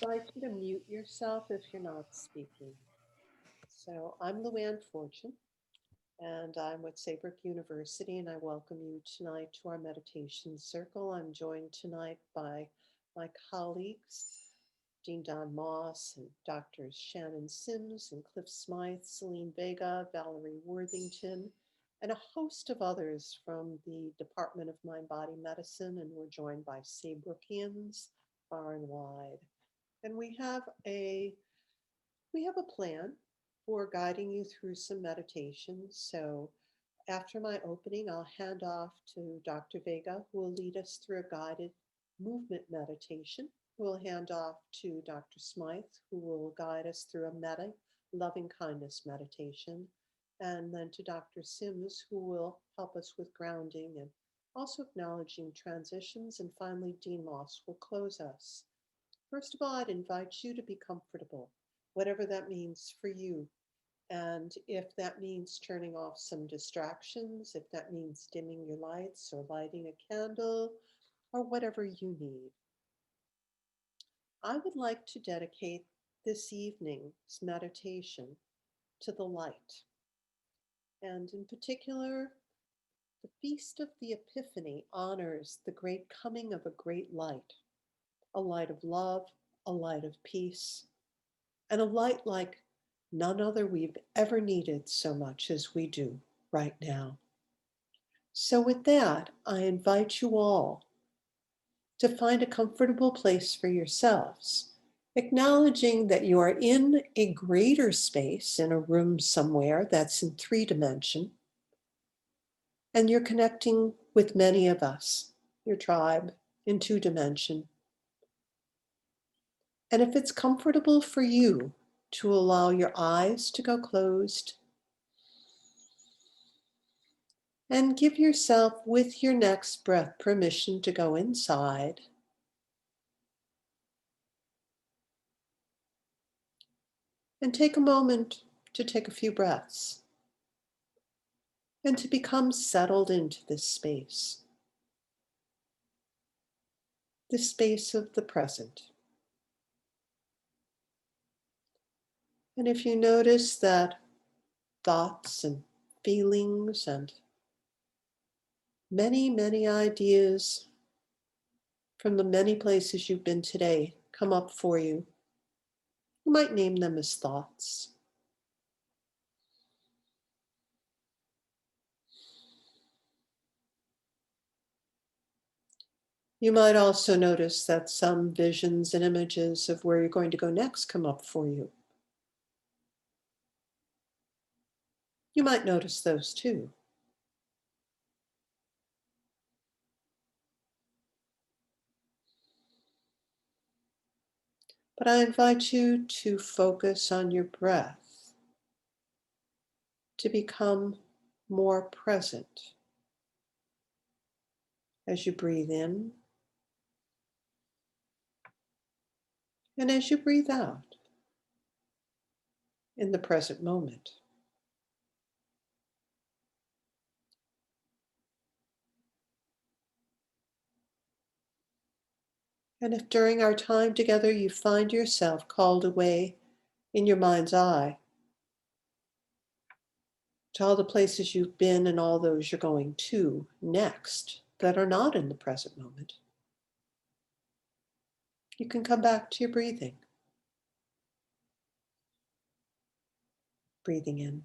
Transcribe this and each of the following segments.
invite you to mute yourself if you're not speaking. So I'm Luann Fortune, and I'm with Saybrook University, and I welcome you tonight to our meditation circle. I'm joined tonight by my colleagues, Dean Don Moss and Doctors Shannon Sims and Cliff Smyth, Selene Vega, Valerie Worthington, and a host of others from the Department of Mind-Body Medicine, and we're joined by Saybrookans far and wide. And we have a plan for guiding you through some meditations. So after my opening, I'll hand off to Dr. Vega, who will lead us through a guided movement meditation. We'll hand off to Dr. Smyth, who will guide us through a loving kindness meditation. And then to Dr. Sims, who will help us with grounding and also acknowledging transitions. And finally, Dean Moss will close us. First of all, I'd invite you to be comfortable, whatever that means for you. And if that means turning off some distractions, if that means dimming your lights or lighting a candle, or whatever you need. I would like to dedicate this evening's meditation to the light. And in particular, the Feast of the Epiphany honors the great coming of a great light, a light of love, a light of peace, and a light like none other we've ever needed so much as we do right now. So with that, I invite you all to find a comfortable place for yourselves, acknowledging that you are in a greater space, in a room somewhere that's in 3 dimension, and you're connecting with many of us, your tribe, in 2 dimension. And if it's comfortable for you to allow your eyes to go closed, and give yourself with your next breath permission to go inside. And take a moment to take a few breaths and to become settled into this space of the present. And if you notice that thoughts and feelings and many, many ideas from the many places you've been today come up for you, you might name them as thoughts. You might also notice that some visions and images of where you're going to go next come up for you. You might notice those too. But I invite you to focus on your breath, to become more present as you breathe in and as you breathe out in the present moment. And if during our time together you find yourself called away in your mind's eye to all the places you've been and all those you're going to next that are not in the present moment, you can come back to your breathing. Breathing in,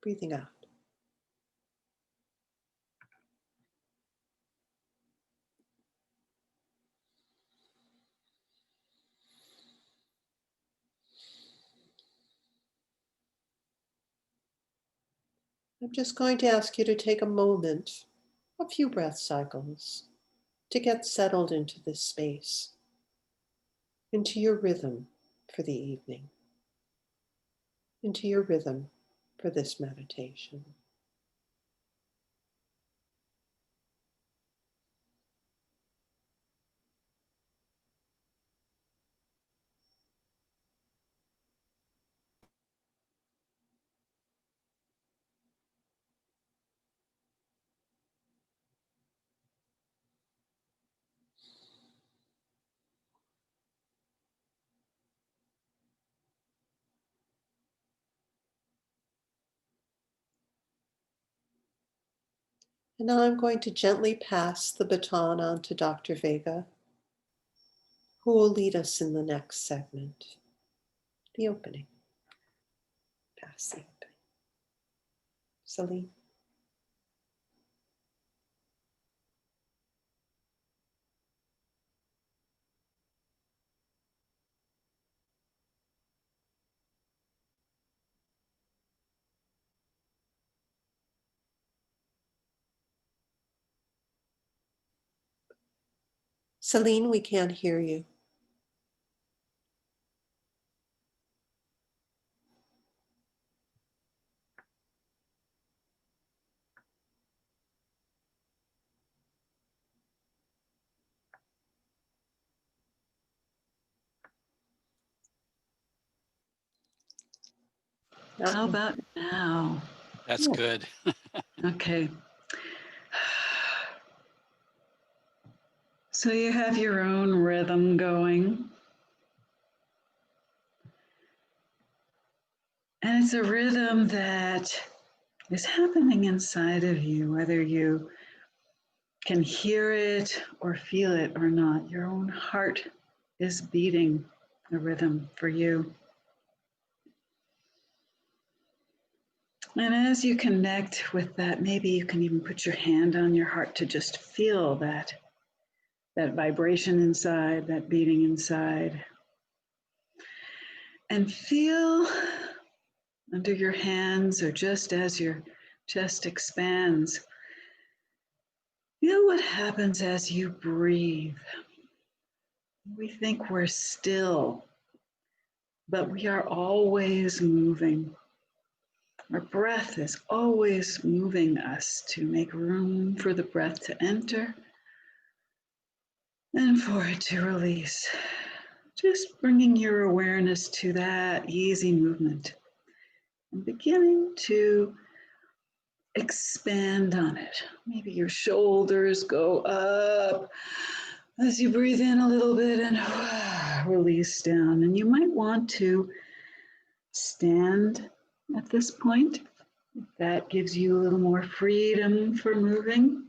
breathing out. I'm just going to ask you to take a moment, a few breath cycles, to get settled into this space, into your rhythm for the evening, into your rhythm for this meditation. And now I'm going to gently pass the baton on to Dr. Vega, who will lead us in the next segment, the opening. Pass the opening. Selene. Selene, we can't hear you. How about now? That's good. Okay. So you have your own rhythm going. And it's a rhythm that is happening inside of you, whether you can hear it or feel it or not. Your own heart is beating a rhythm for you. And as you connect with that, maybe you can even put your hand on your heart to just feel that vibration inside, that beating inside. And feel under your hands, or just as your chest expands, feel what happens as you breathe. We think we're still, but we are always moving. Our breath is always moving us to make room for the breath to enter and for it to release. Just bringing your awareness to that easy movement and beginning to expand on it. Maybe your shoulders go up as you breathe in a little bit and release down. And you might want to stand at this point. That gives you a little more freedom for moving.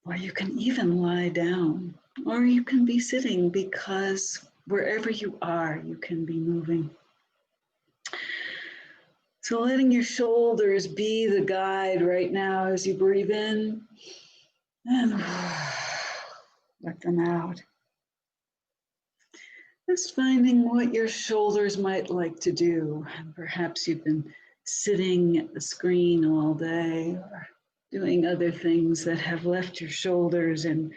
Or you can even lie down, or you can be sitting, because wherever you are, you can be moving. So letting your shoulders be the guide right now as you breathe in and let them out. Just finding what your shoulders might like to do. Perhaps you've been sitting at the screen all day or doing other things that have left your shoulders in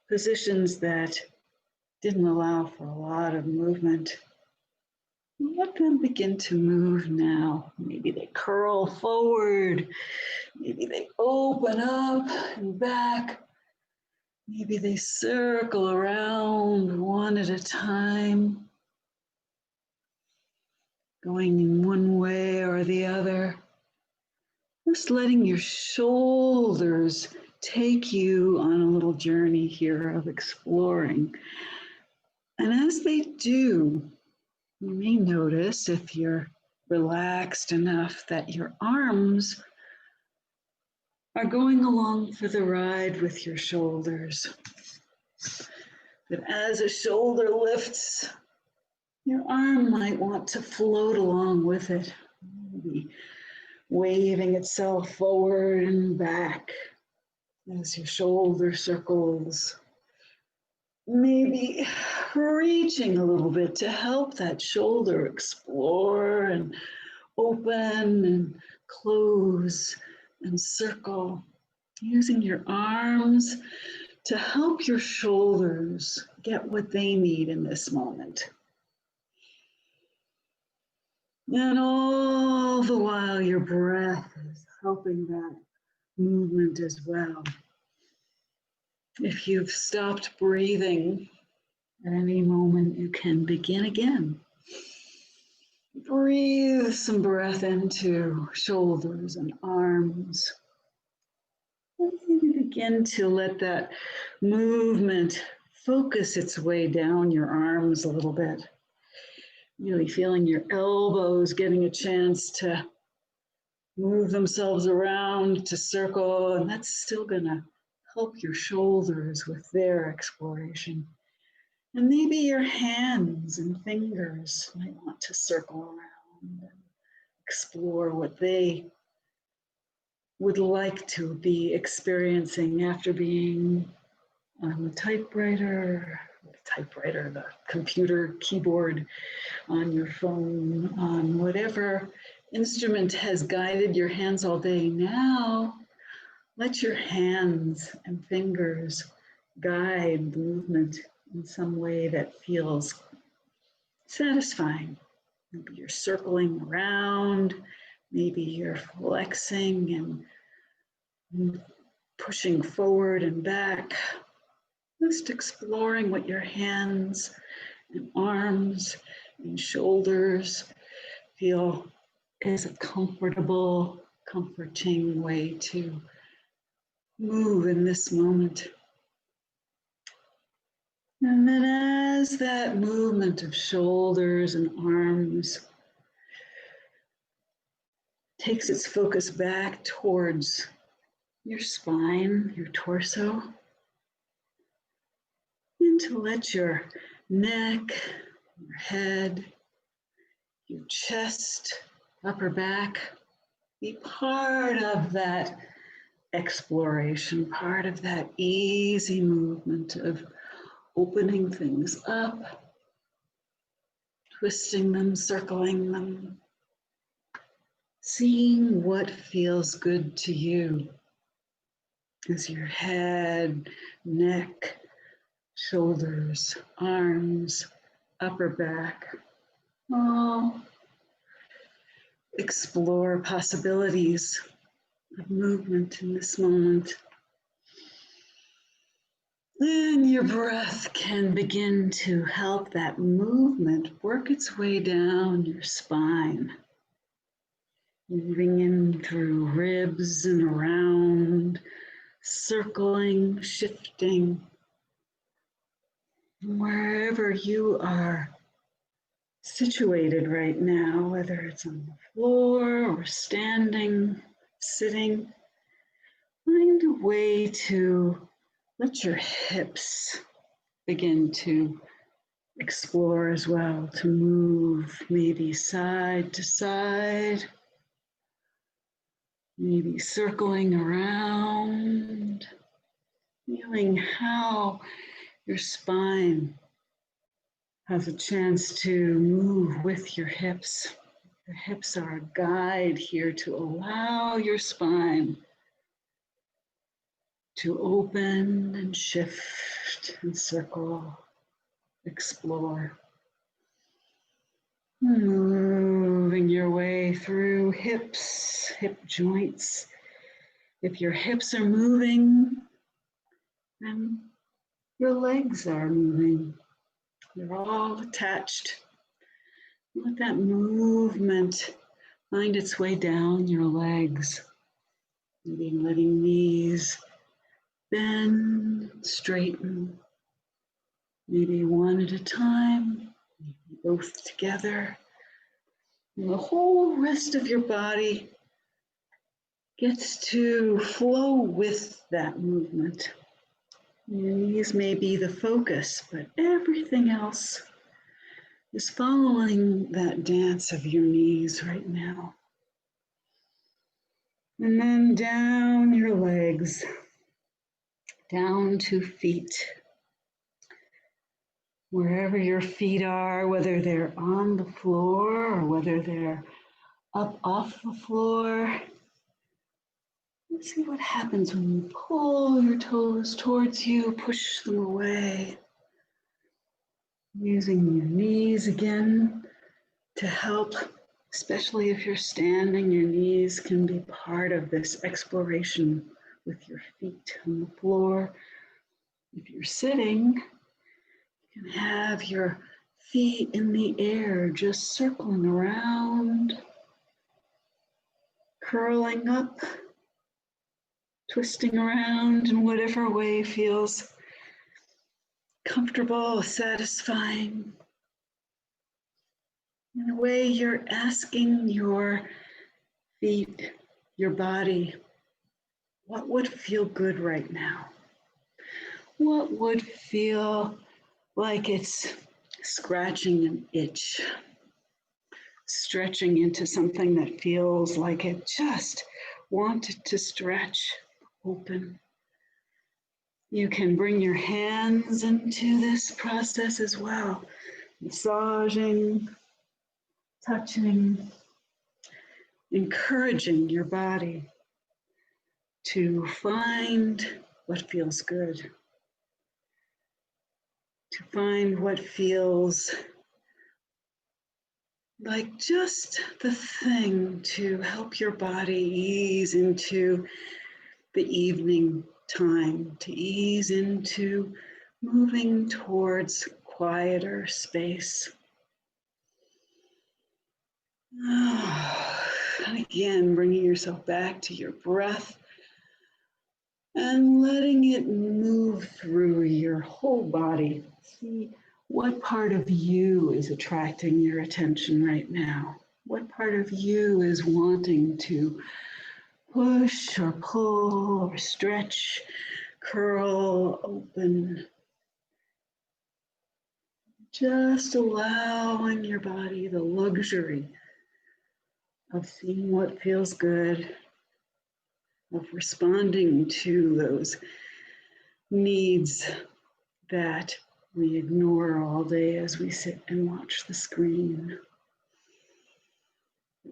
positions that didn't allow for a lot of movement. Let them begin to move now. Maybe they curl forward. Maybe they open up and back. Maybe they circle around one at a time, going in one way or the other. Just letting your shoulders take you on a little journey here of exploring. And as they do, you may notice, if you're relaxed enough, that your arms are going along for the ride with your shoulders. That as a shoulder lifts, your arm might want to float along with it, maybe waving itself forward and back as your shoulder circles. Maybe reaching a little bit to help that shoulder explore and open and close and circle, using your arms to help your shoulders get what they need in this moment. And all the while, your breath is helping that movement as well. If you've stopped breathing at any moment, you can begin again. Breathe some breath into shoulders and arms. And begin to let that movement focus its way down your arms a little bit. Really feeling your elbows getting a chance to move themselves around to circle, and that's still gonna help your shoulders with their exploration. And maybe your hands and fingers might want to circle around and explore what they would like to be experiencing after being on the the computer keyboard, on your phone, on whatever instrument has guided your hands all day. Now, let your hands and fingers guide the movement in some way that feels satisfying. Maybe you're circling around, maybe you're flexing and pushing forward and back, just exploring what your hands and arms and shoulders feel is a comfortable, comforting way to move in this moment. And then as that movement of shoulders and arms takes its focus back towards your spine, your torso, and to let your neck, your head, your chest, upper back be part of that exploration, part of that easy movement of opening things up, twisting them, circling them, seeing what feels good to you as your head, neck, shoulders, arms, upper back, all explore possibilities of movement in this moment. Then your breath can begin to help that movement work its way down your spine, moving in through ribs and around, circling, shifting. Wherever you are situated right now, whether it's on the floor or standing, sitting, find a way to let your hips begin to explore as well, to move maybe side to side, maybe circling around, feeling how your spine has a chance to move with your hips. Your hips are a guide here to allow your spine to open and shift and circle, explore. Moving your way through hips, hip joints. If your hips are moving, then your legs are moving. They're all attached. Let that movement find its way down your legs. Maybe letting knees bend, straighten. Maybe one at a time, maybe both together. And the whole rest of your body gets to flow with that movement. Your knees may be the focus, but everything else is following that dance of your knees right now. And then down your legs, down to feet. Wherever your feet are, whether they're on the floor or whether they're up off the floor. Let's see what happens when you pull your toes towards you, push them away. Using your knees again to help, especially if you're standing, your knees can be part of this exploration with your feet on the floor. If you're sitting, you can have your feet in the air, just circling around, curling up, twisting around in whatever way feels comfortable, satisfying. In a way, you're asking your feet your body, what would feel good right now? What would feel like it's scratching an itch, stretching into something that feels like it just wanted to stretch open? You can bring your hands into this process as well, massaging, touching, encouraging your body to find what feels good, to find what feels like just the thing to help your body ease into the evening time, to ease into moving towards quieter space. Again, bringing yourself back to your breath and letting it move through your whole body. See what part of you is attracting your attention right now. What part of you is wanting to push or pull or stretch, curl, open. Just allowing your body the luxury of seeing what feels good, of responding to those needs that we ignore all day as we sit and watch the screen.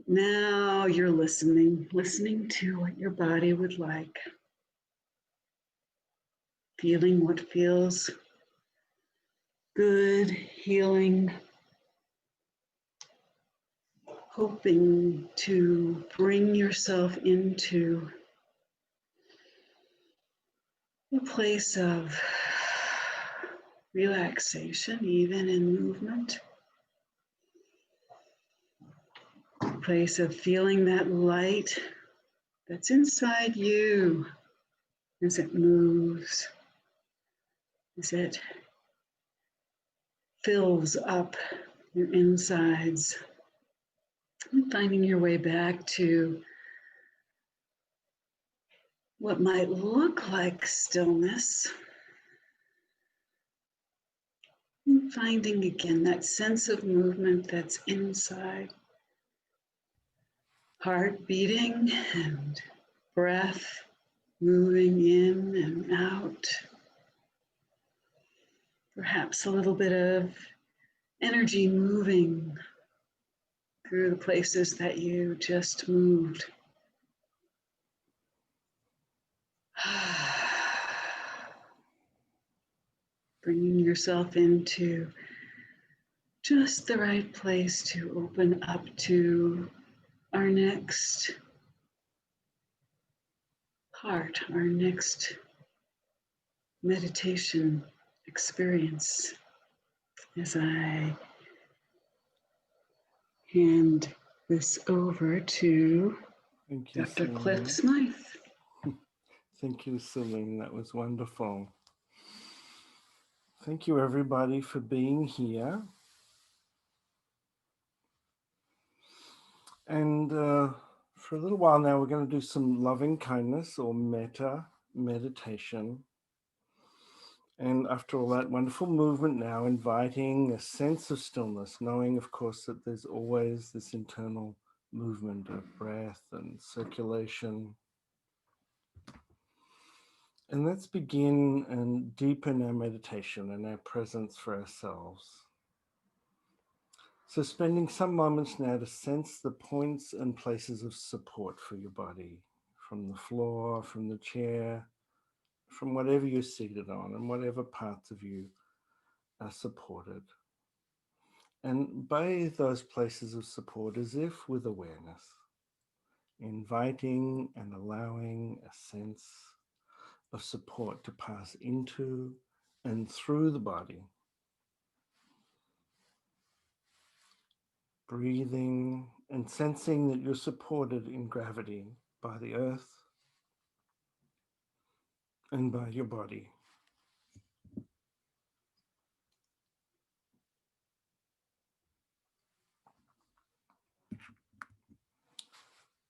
Now you're listening to what your body would like, feeling what feels good, healing, hoping to bring yourself into a place of relaxation, even in movement. A place of feeling that light that's inside you as it moves, as it fills up your insides, and finding your way back to what might look like stillness. And finding again that sense of movement that's inside. Heart beating and breath moving in and out. Perhaps a little bit of energy moving through the places that you just moved. Bringing yourself into just the right place to open up to our next part, our next meditation experience. As I hand this over to Thank you, Dr. Cliff Selene. Smyth. Thank you, Selene. That was wonderful. Thank you, everybody, for being here. And for a little while now, we're going to do some loving kindness or metta meditation. And after all that wonderful movement now, inviting a sense of stillness, knowing, of course, that there's always this internal movement of breath and circulation. And let's begin and deepen our meditation and our presence for ourselves. So spending some moments now to sense the points and places of support for your body, from the floor, from the chair, from whatever you're seated on, and whatever parts of you are supported. And bathe those places of support as if with awareness, inviting and allowing a sense of support to pass into and through the body. Breathing and sensing that you're supported in gravity by the earth and by your body.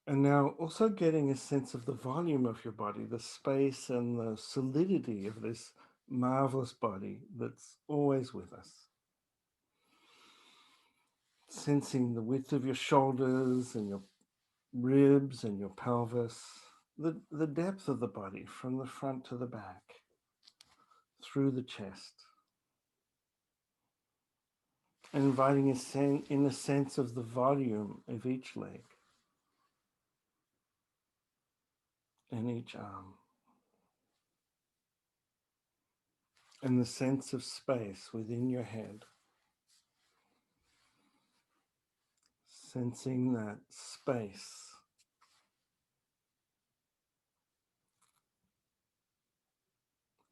And now also getting a sense of the volume of your body, the space and the solidity of this marvelous body that's always with us. Sensing the width of your shoulders and your ribs and your pelvis, the depth of the body from the front to the back, through the chest. And inviting in a sense of the volume of each leg and each arm. And the sense of space within your head. Sensing that space.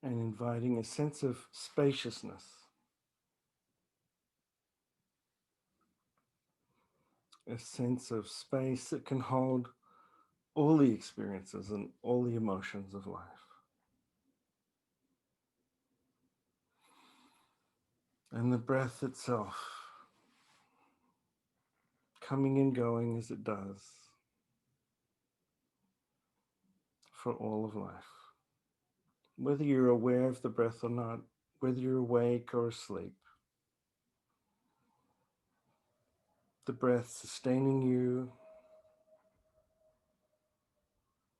And inviting a sense of spaciousness. A sense of space that can hold all the experiences and all the emotions of life. And the breath itself, coming and going as it does for all of life. Whether you're aware of the breath or not, whether you're awake or asleep, the breath sustaining you,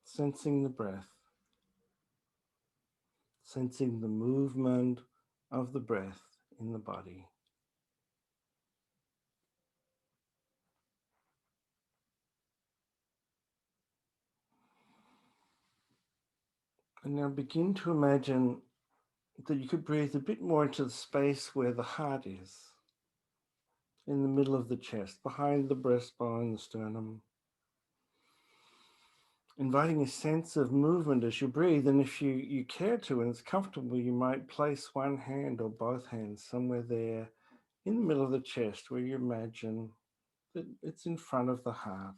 sensing the breath, sensing the movement of the breath in the body. And now begin to imagine that you could breathe a bit more into the space where the heart is, in the middle of the chest, behind the breastbone, the sternum. Inviting a sense of movement as you breathe, and if you care to and it's comfortable, you might place one hand or both hands somewhere there in the middle of the chest where you imagine that it's in front of the heart.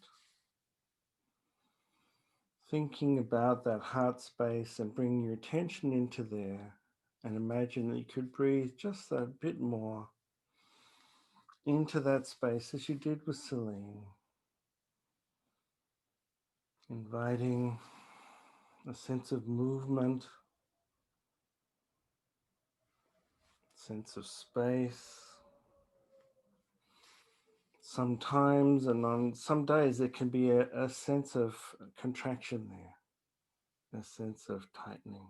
Thinking about that heart space and bringing your attention into there, and imagine that you could breathe just a bit more into that space as you did with Selene. Inviting a sense of movement, sense of space. Sometimes and on some days there can be a sense of contraction there, a sense of tightening.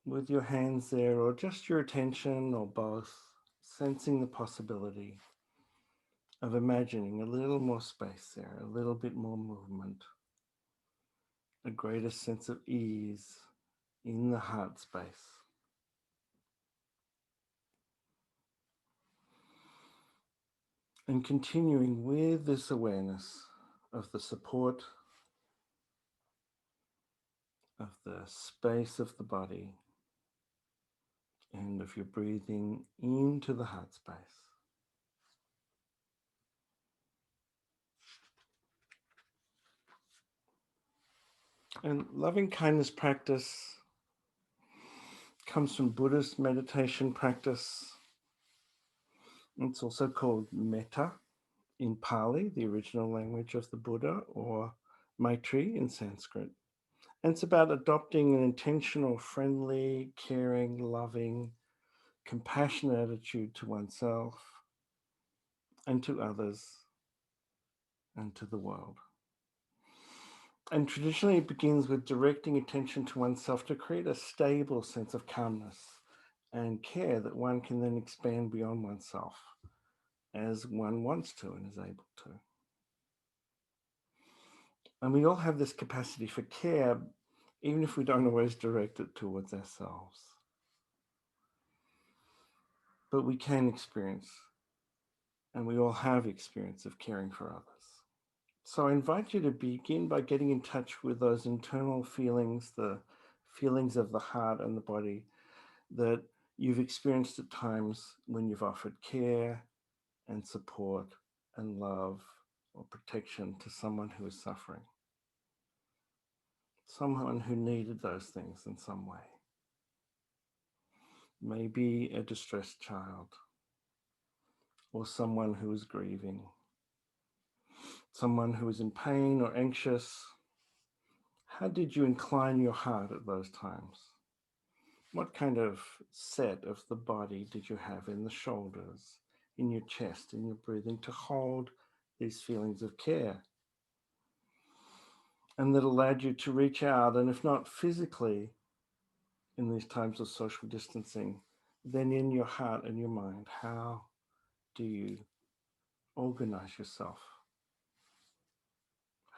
With your hands there, or just your attention, or both, sensing the possibility of imagining a little more space there, a little bit more movement, a greater sense of ease in the heart space. And continuing with this awareness of the support, of the space of the body, and of your breathing into the heart space. And loving kindness practice comes from Buddhist meditation practice. It's also called metta in Pali, the original language of the Buddha, or Maitri in Sanskrit. And it's about adopting an intentional, friendly, caring, loving, compassionate attitude to oneself and to others and to the world. And traditionally it begins with directing attention to oneself to create a stable sense of calmness and care that one can then expand beyond oneself as one wants to and is able to. And we all have this capacity for care, even if we don't always direct it towards ourselves. But we can experience, and we all have experience of caring for others. So I invite you to begin by getting in touch with those internal feelings, the feelings of the heart and the body that you've experienced at times when you've offered care and support and love or protection to someone who is suffering, someone who needed those things in some way. Maybe a distressed child, or someone who is grieving, someone who is in pain or anxious. How did you incline your heart at those times? What kind of set of the body did you have in the shoulders, in your chest, in your breathing to hold these feelings of care? And that allowed you to reach out, and if not physically in these times of social distancing, then in your heart and your mind, how do you organize yourself?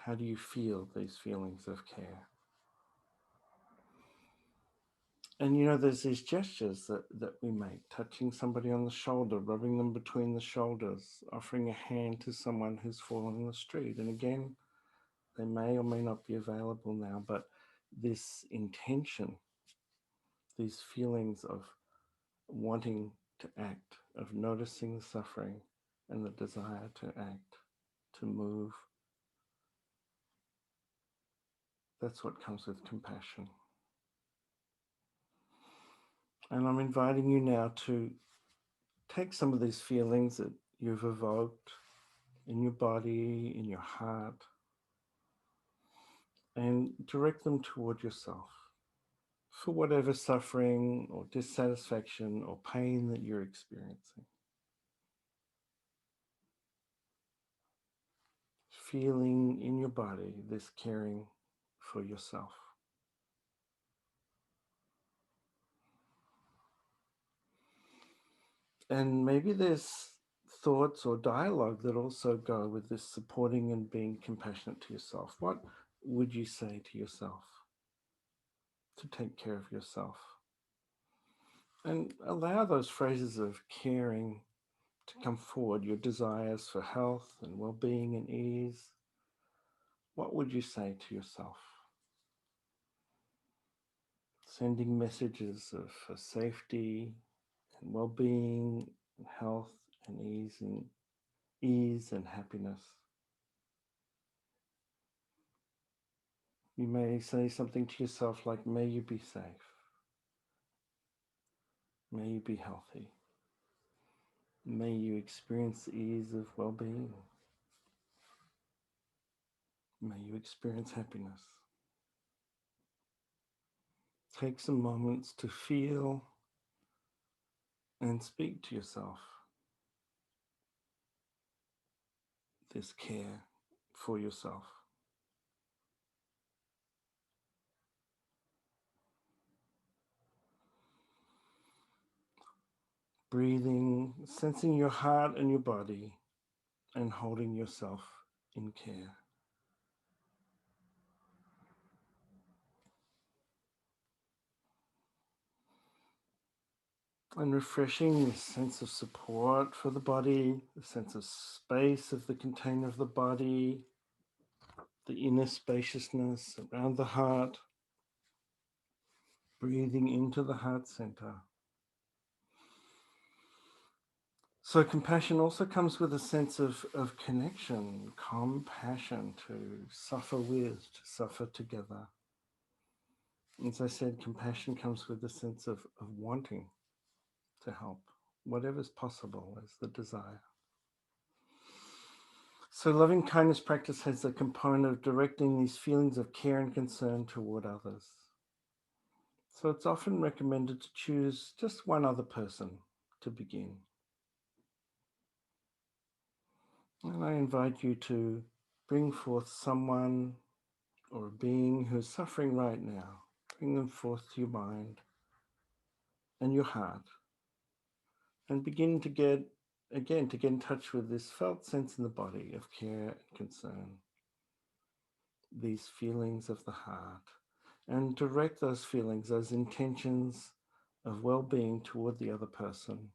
How do you feel these feelings of care? And there's these gestures that we make, touching somebody on the shoulder, rubbing them between the shoulders, offering a hand to someone who's fallen in the street. And again, they may or may not be available now, but this intention, these feelings of wanting to act, of noticing the suffering and the desire to act, to move, that's what comes with compassion. And I'm inviting you now to take some of these feelings that you've evoked in your body, in your heart, and direct them toward yourself for whatever suffering or dissatisfaction or pain that you're experiencing. Feeling in your body this caring for yourself. And maybe there's thoughts or dialogue that also go with this supporting and being compassionate to yourself. What would you say to yourself to take care of yourself? And allow those phrases of caring to come forward, your desires for health and well-being and ease. What would you say to yourself? Sending messages of safety and well-being and health and ease and happiness. You may say something to yourself like, may you be safe. May you be healthy. May you experience the ease of well-being. May you experience happiness. Take some moments to feel and speak to yourself this care for yourself. Breathing, sensing your heart and your body, and holding yourself in care. And refreshing this sense of support for the body, the sense of space of the container of the body, the inner spaciousness around the heart, breathing into the heart center. So compassion also comes with a sense of connection, compassion, to suffer with, to suffer together. As I said, compassion comes with a sense of wanting to help, whatever's possible is the desire. So loving kindness practice has the component of directing these feelings of care and concern toward others. So it's often recommended to choose just one other person to begin. And I invite you to bring forth someone or a being who is suffering right now. Bring them forth to your mind and your heart. And begin to get in touch with this felt sense in the body of care and concern. These feelings of the heart. And direct those feelings, those intentions of well-being toward the other person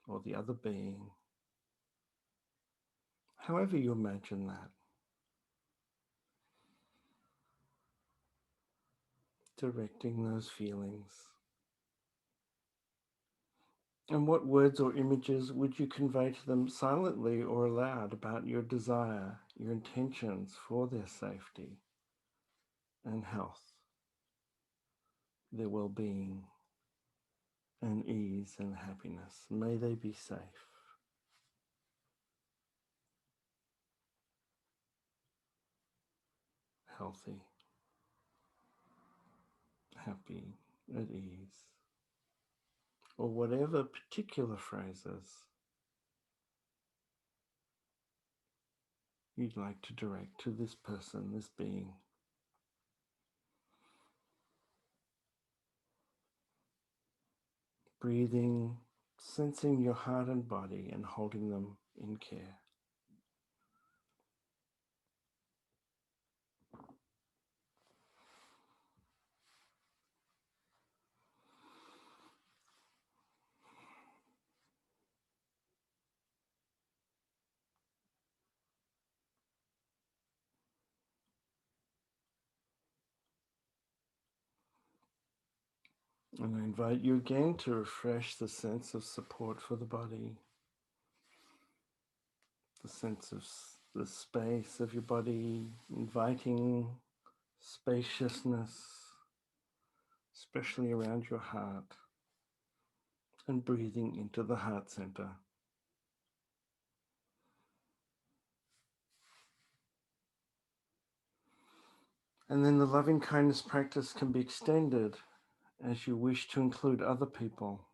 or the other being. However you imagine that. Directing those feelings. And what words or images would you convey to them silently or aloud about your desire, your intentions for their safety and health, their well-being and ease and happiness? May they be safe. healthy, happy, at ease, or whatever particular phrases you'd like to direct to this person, this being. Breathing, sensing your heart and body and holding them in care. And I invite you again to refresh the sense of support for the body, the sense of the space of your body, inviting spaciousness, especially around your heart, and breathing into the heart center. And then the loving kindness practice can be extended as you wish to include other people,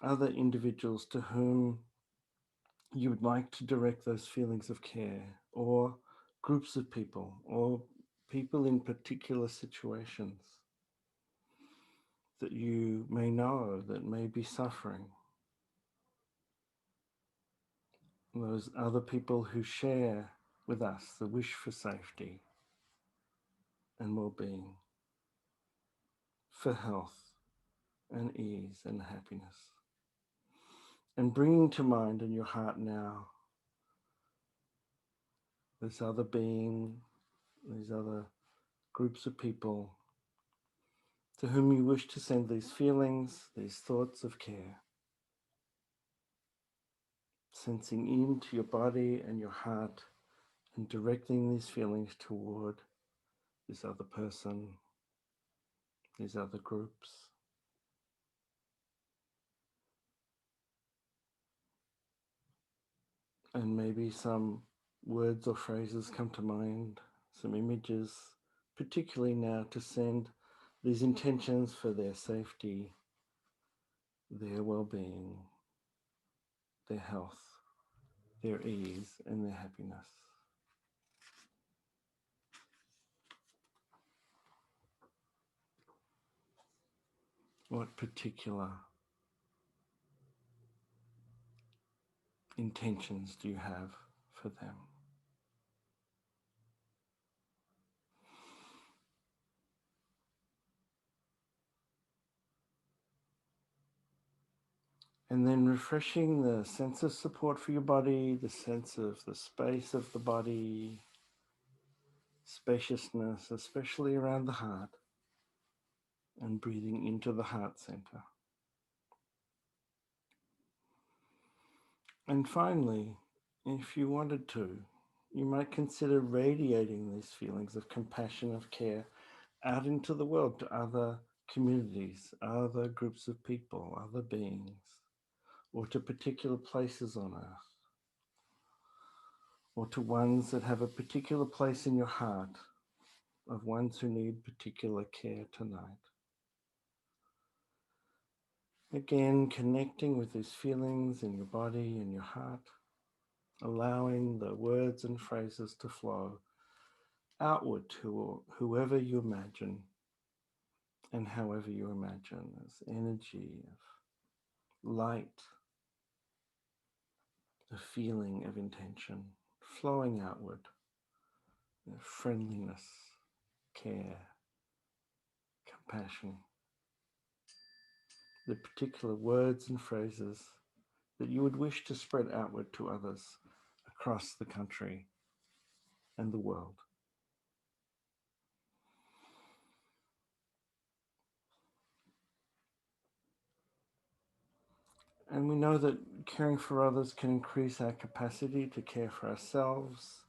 other individuals to whom you would like to direct those feelings of care, or groups of people, or people in particular situations that you may know that may be suffering. Those other people who share with us the wish for safety and well-being, for health and ease and happiness. And bringing to mind in your heart now this other being, these other groups of people to whom you wish to send these feelings, these thoughts of care. Sensing into your body and your heart and directing these feelings toward this other person, these other groups. And maybe some words or phrases come to mind, some images, particularly now to send these intentions for their safety, their well-being, their health, their ease, and their happiness. What particular intentions do you have for them? And then refreshing the sense of support for your body, the sense of the space of the body, spaciousness, especially around the heart, and breathing into the heart center. And finally, if you wanted to, you might consider radiating these feelings of compassion, of care, out into the world to other communities, other groups of people, other beings, or to particular places on earth, or to ones that have a particular place in your heart, of ones who need particular care tonight. Again, connecting with these feelings in your body and your heart, allowing the words and phrases to flow outward to whoever you imagine and however you imagine, as energy of light, the feeling of intention flowing outward, friendliness, care, compassion, the particular words and phrases that you would wish to spread outward to others across the country and the world. And we know that caring for others can increase our capacity to care for ourselves,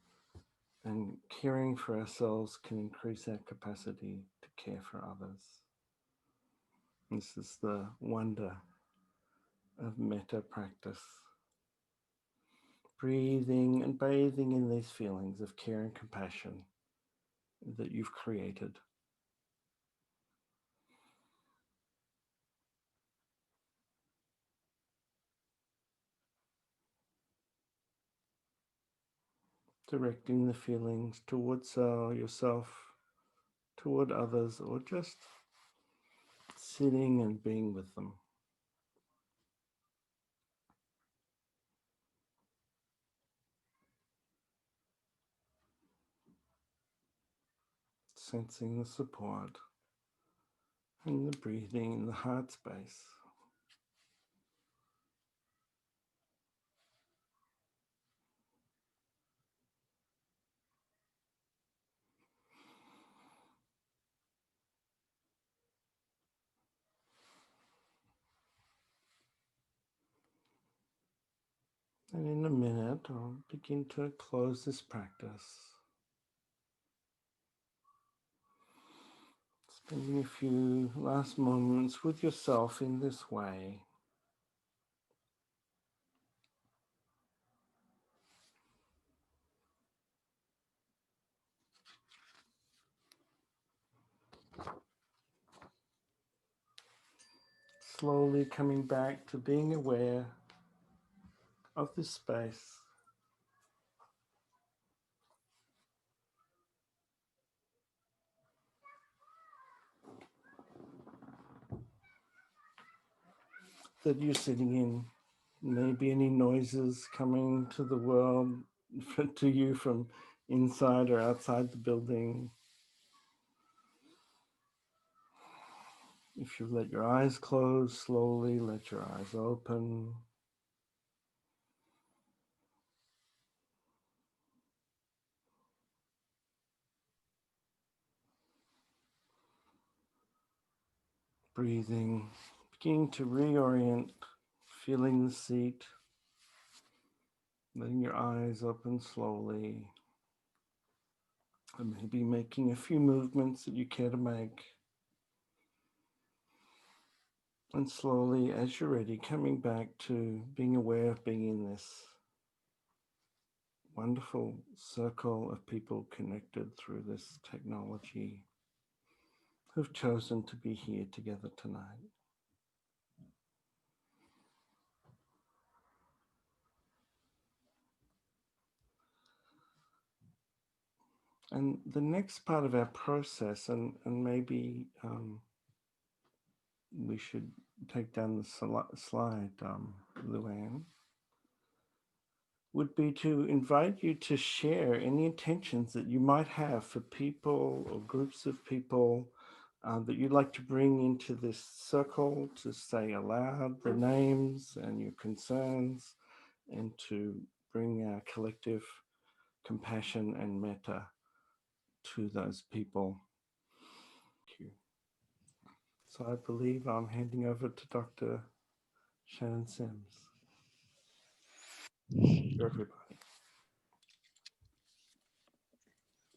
and caring for ourselves can increase our capacity to care for others. This is the wonder of metta practice. Breathing and bathing in these feelings of care and compassion that you've created. Directing the feelings towards yourself, toward others, or just sitting and being with them. Sensing the support and the breathing in the heart space. And in a minute, I'll begin to close this practice. Spending a few last moments with yourself in this way. Slowly coming back to being aware of this space. That you're sitting in. Maybe any noises coming to the world, to you from inside or outside the building. If you let your eyes close, slowly let your eyes open. Breathing, beginning to reorient, feeling the seat, letting your eyes open slowly, and maybe making a few movements that you care to make. And slowly, as you're ready, coming back to being aware of being in this wonderful circle of people connected through this technology who've chosen to be here together tonight. And the next part of our process, and maybe we should take down the slide, Luann, would be to invite you to share any intentions that you might have for people or groups of people that you'd like to bring into this circle, to say aloud the names and your concerns, and to bring our collective compassion and metta to those people. Thank you. So I believe I'm handing over to Dr. Shannon Sims. Everybody.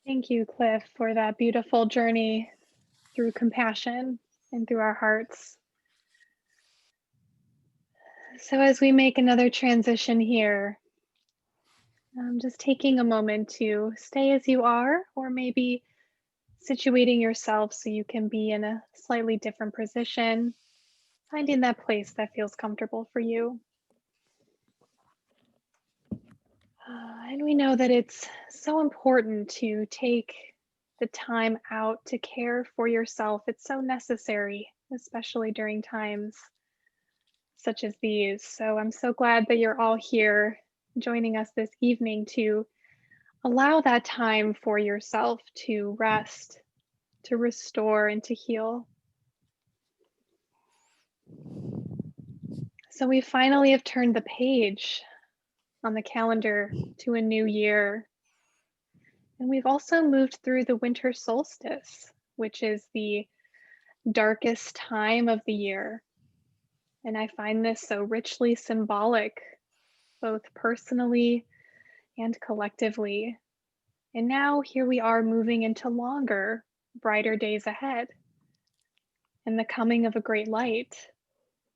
Thank you, Cliff, for that beautiful journey through compassion and through our hearts. So as we make another transition here, just taking a moment to stay as you are, or maybe situating yourself so you can be in a slightly different position, finding that place that feels comfortable for you. And we know that it's so important to take the time out to care for yourself. It's so necessary, especially during times such as these. So I'm so glad that you're all here joining us this evening to allow that time for yourself to rest, to restore, and to heal. So we finally have turned the page on the calendar to a new year. And we've also moved through the winter solstice, which is the darkest time of the year. And I find this so richly symbolic, both personally and collectively. And now here we are moving into longer, brighter days ahead, and the coming of a great light,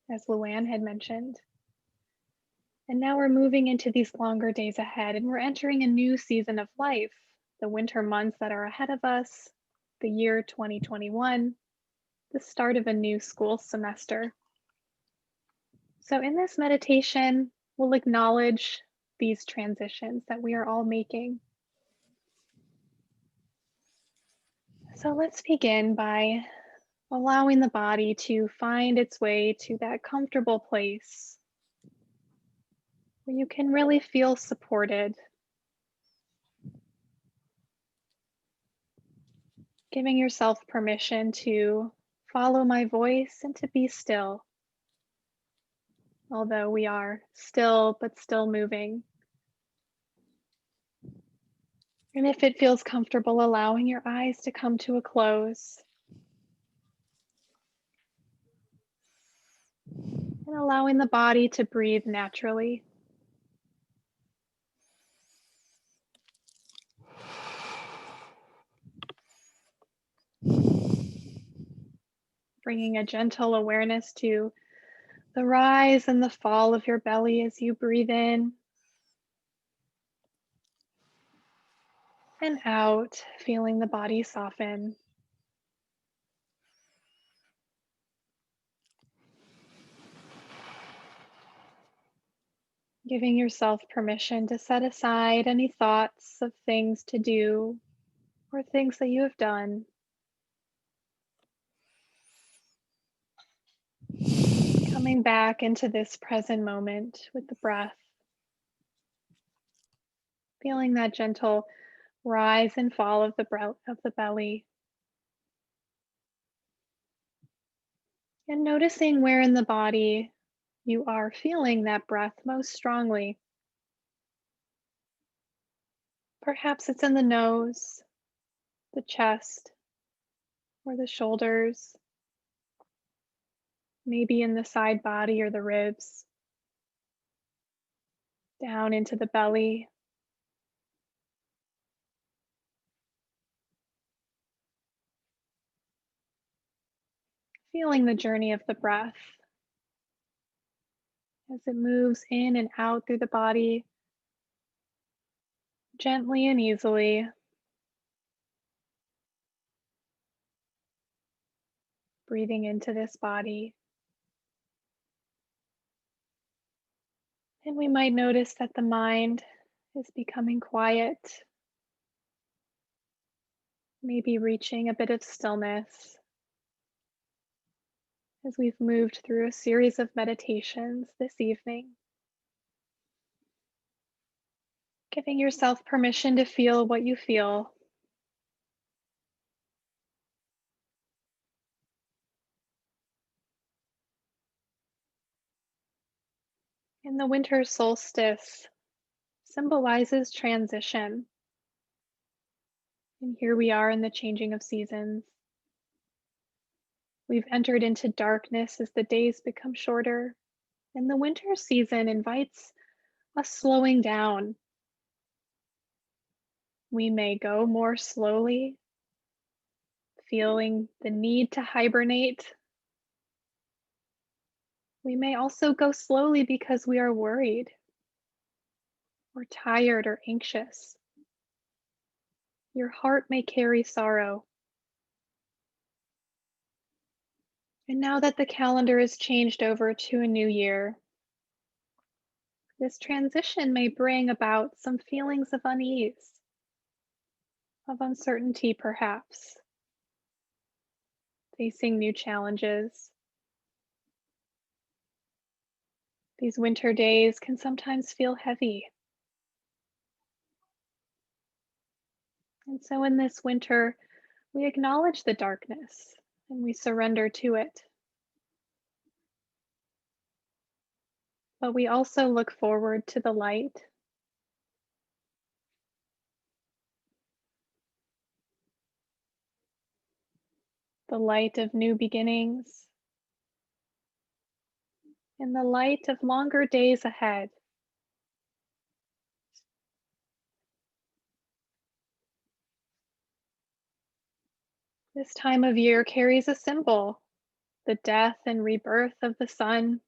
as Luann had mentioned. And now we're moving into these longer days ahead, and we're entering a new season of life, the winter months that are ahead of us, the year 2021, the start of a new school semester. So in this meditation, we'll acknowledge these transitions that we are all making. So let's begin by allowing the body to find its way to that comfortable place where you can really feel supported. Giving yourself permission to follow my voice and to be still. Although we are still, but still moving. And if it feels comfortable, allowing your eyes to come to a close. And allowing the body to breathe naturally. Bringing a gentle awareness to the rise and the fall of your belly as you breathe in and out, feeling the body soften. Giving yourself permission to set aside any thoughts of things to do or things that you have done. Coming back into this present moment with the breath. Feeling that gentle rise and fall of the belly. And noticing where in the body you are feeling that breath most strongly. Perhaps it's in the nose, the chest, or the shoulders, maybe in the side body or the ribs, down into the belly. Feeling the journey of the breath as it moves in and out through the body, gently and easily. Breathing into this body. And we might notice that the mind is becoming quiet, maybe reaching a bit of stillness as we've moved through a series of meditations this evening. Giving yourself permission to feel what you feel. And the winter solstice symbolizes transition. And here we are in the changing of seasons. We've entered into darkness as the days become shorter, and the winter season invites a slowing down. We may go more slowly, feeling the need to hibernate. We may also go slowly because we are worried, or tired, or anxious. Your heart may carry sorrow. And now that the calendar is changed over to a new year, this transition may bring about some feelings of unease, of uncertainty perhaps, facing new challenges. These winter days can sometimes feel heavy. And so in this winter, we acknowledge the darkness and we surrender to it. But we also look forward to the light. The light of new beginnings, and the light of longer days ahead. This time of year carries a symbol, the death and rebirth of the sun.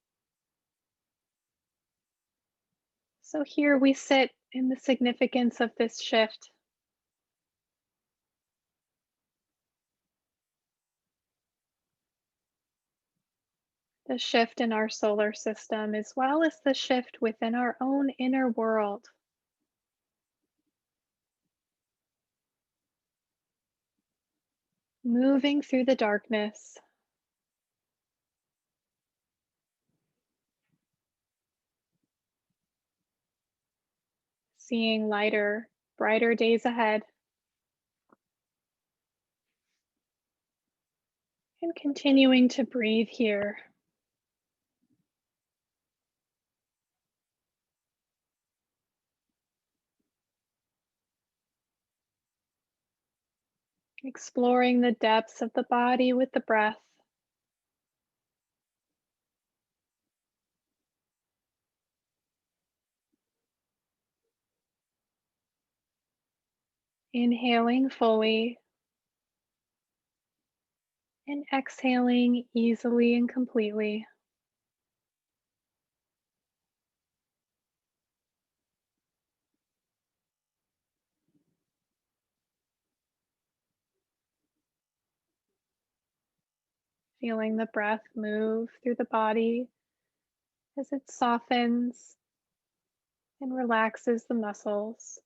So here we sit in the significance of this shift, the shift in our solar system, as well as the shift within our own inner world. Moving through the darkness, seeing lighter, brighter days ahead, and continuing to breathe here. Exploring the depths of the body with the breath. Inhaling fully and exhaling easily and completely. Feeling the breath move through the body as it softens and relaxes the muscles.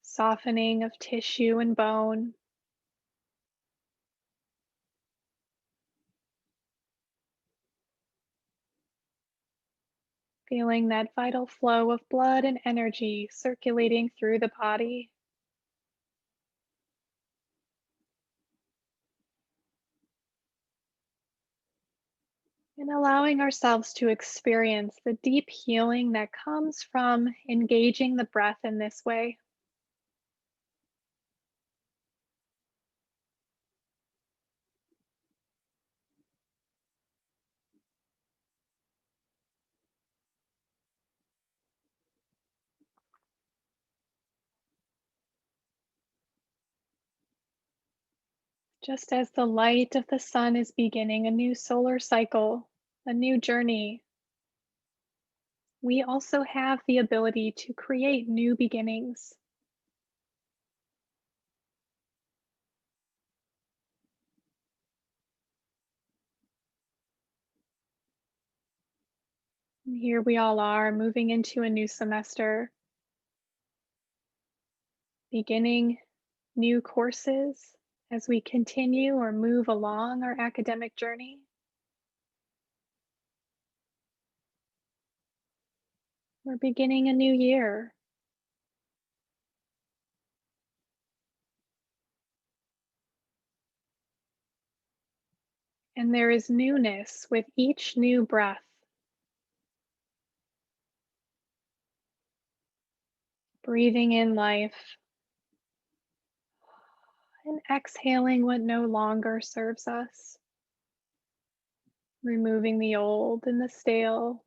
Softening of tissue and bone. Feeling that vital flow of blood and energy circulating through the body. And allowing ourselves to experience the deep healing that comes from engaging the breath in this way. Just as the light of the sun is beginning a new solar cycle, a new journey, we also have the ability to create new beginnings. And here we all are moving into a new semester, beginning new courses as we continue or move along our academic journey. We're beginning a new year. And there is newness with each new breath. Breathing in life and exhaling what no longer serves us. Removing the old and the stale.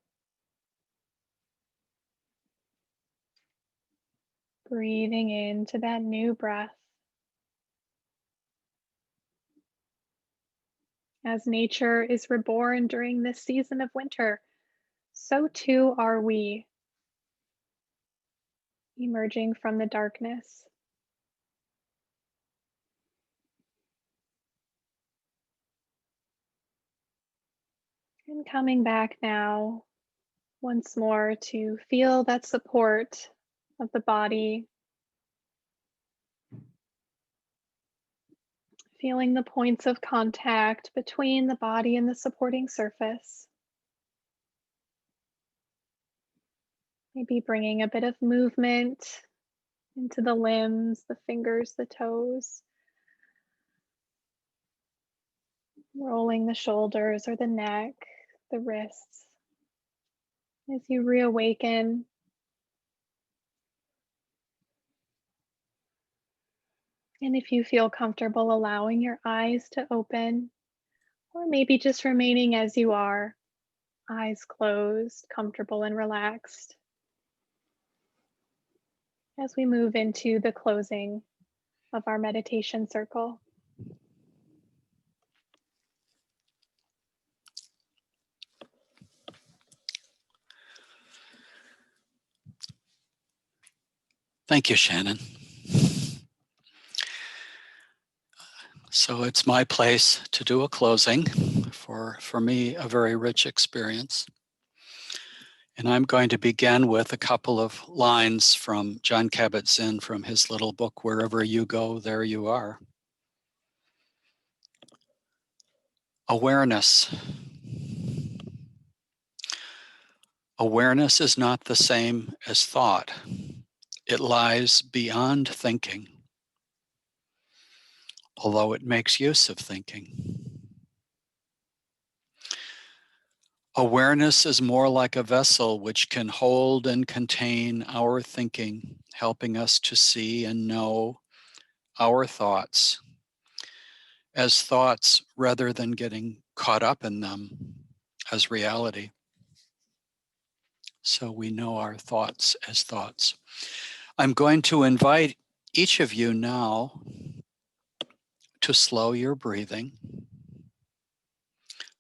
Breathing into that new breath. As nature is reborn during this season of winter, so too are we, emerging from the darkness. And coming back now, once more to feel that support of the body. Feeling the points of contact between the body and the supporting surface. Maybe bringing a bit of movement into the limbs, the fingers, the toes. Rolling the shoulders or the neck, the wrists. As you reawaken, and if you feel comfortable, allowing your eyes to open, or maybe just remaining as you are, eyes closed, comfortable and relaxed. As we move into the closing of our meditation circle. Thank you, Shannon. So it's my place to do a closing for me, a very rich experience. And I'm going to begin with a couple of lines from Jon Kabat-Zinn from his little book, Wherever You Go, There You Are. Awareness. Awareness is not the same as thought. It lies beyond thinking, although it makes use of thinking. Awareness is more like a vessel which can hold and contain our thinking, helping us to see and know our thoughts as thoughts rather than getting caught up in them as reality. So we know our thoughts as thoughts. I'm going to invite each of you now to slow your breathing,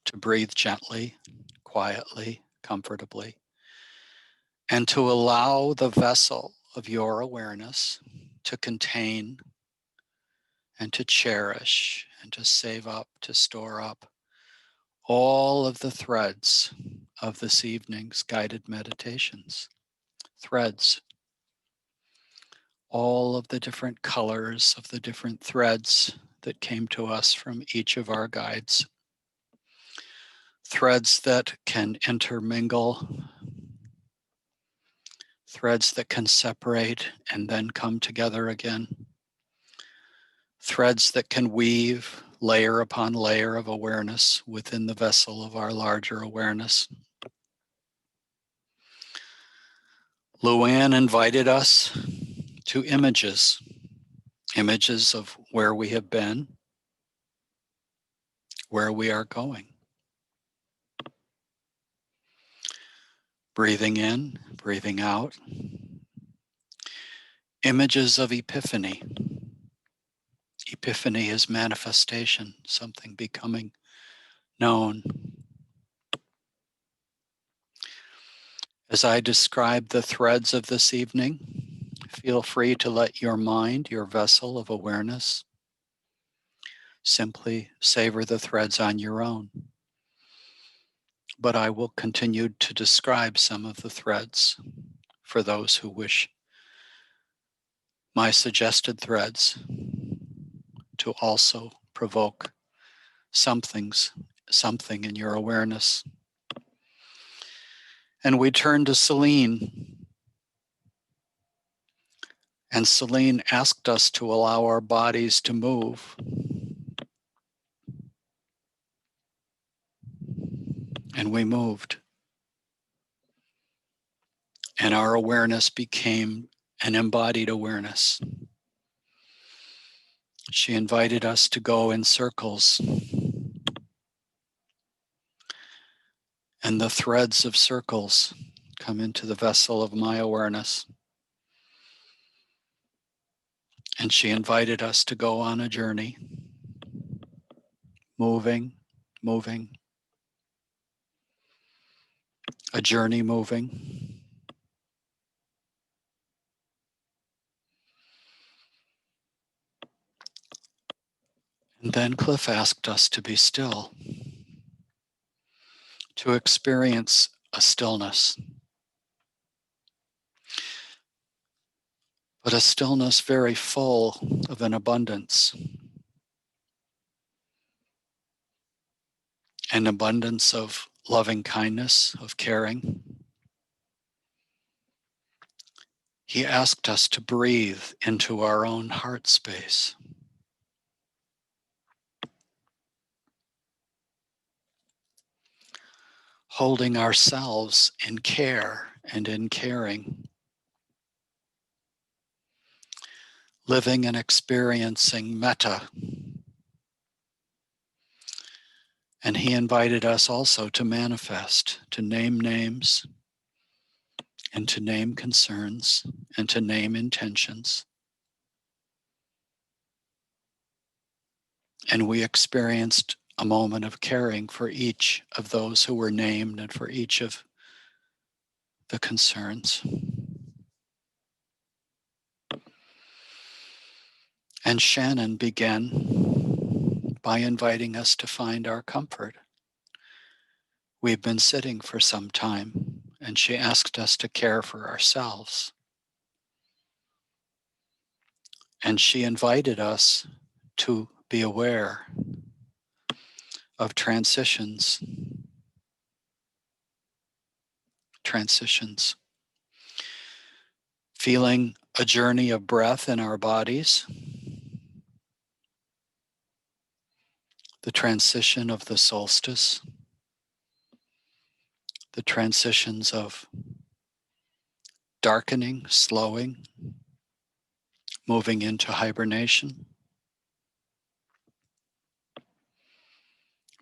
to breathe gently, quietly, comfortably, and to allow the vessel of your awareness to contain and to cherish and to save up, to store up all of the threads of this evening's guided meditations. Threads, all of the different colors of the different threads that came to us from each of our guides. Threads that can intermingle, threads that can separate and then come together again. Threads that can weave layer upon layer of awareness within the vessel of our larger awareness. Luann invited us to images of where we have been, where we are going. Breathing in, breathing out. Images of epiphany. Epiphany is manifestation, something becoming known. As I describe the threads of this evening, feel free to let your mind, your vessel of awareness, simply savor the threads on your own. But I will continue to describe some of the threads for those who wish my suggested threads to also provoke something in your awareness. And we turn to Selene. And Selene asked us to allow our bodies to move. And we moved. And our awareness became an embodied awareness. She invited us to go in circles. And the threads of circles come into the vessel of my awareness. And she invited us to go on a journey, moving, a journey moving. And then Cliff asked us to be still, to experience a stillness, but a stillness very full of an abundance, an abundance of loving kindness, of caring. He asked us to breathe into our own heart space. Holding ourselves in care and in caring. Living and experiencing metta. And he invited us also to manifest, to name names, and to name concerns, and to name intentions. And we experienced a moment of caring for each of those who were named and for each of the concerns. And Shannon began by inviting us to find our comfort. We've been sitting for some time, and she asked us to care for ourselves. And she invited us to be aware of transitions. Feeling a journey of breath in our bodies, the transition of the solstice, the transitions of darkening, slowing, moving into hibernation,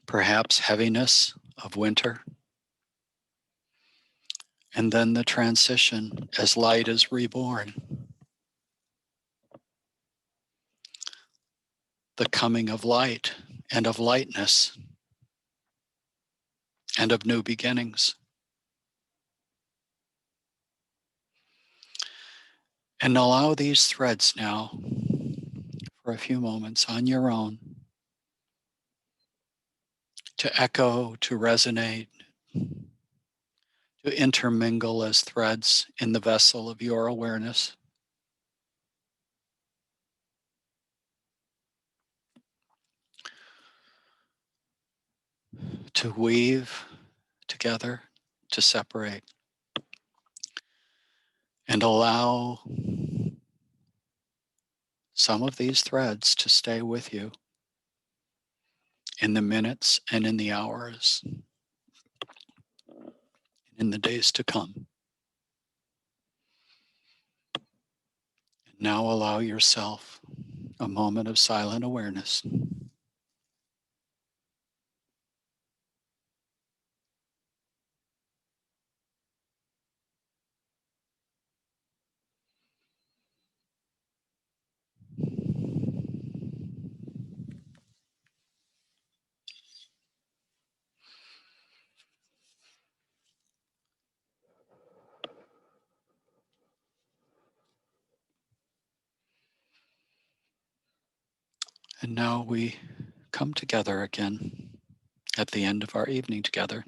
perhaps heaviness of winter, and then the transition as light is reborn, the coming of light and of lightness and of new beginnings. And allow these threads now for a few moments on your own to echo, to resonate, to intermingle as threads in the vessel of your awareness. To weave together, to separate, and allow some of these threads to stay with you in the minutes and in the hours, in the days to come. And now allow yourself a moment of silent awareness. And now we come together again at the end of our evening together.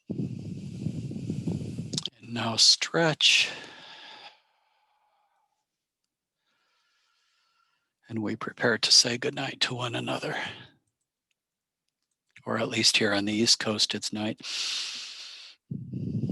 And now stretch. And we prepare to say goodnight to one another. Or at least here on the East Coast, it's night.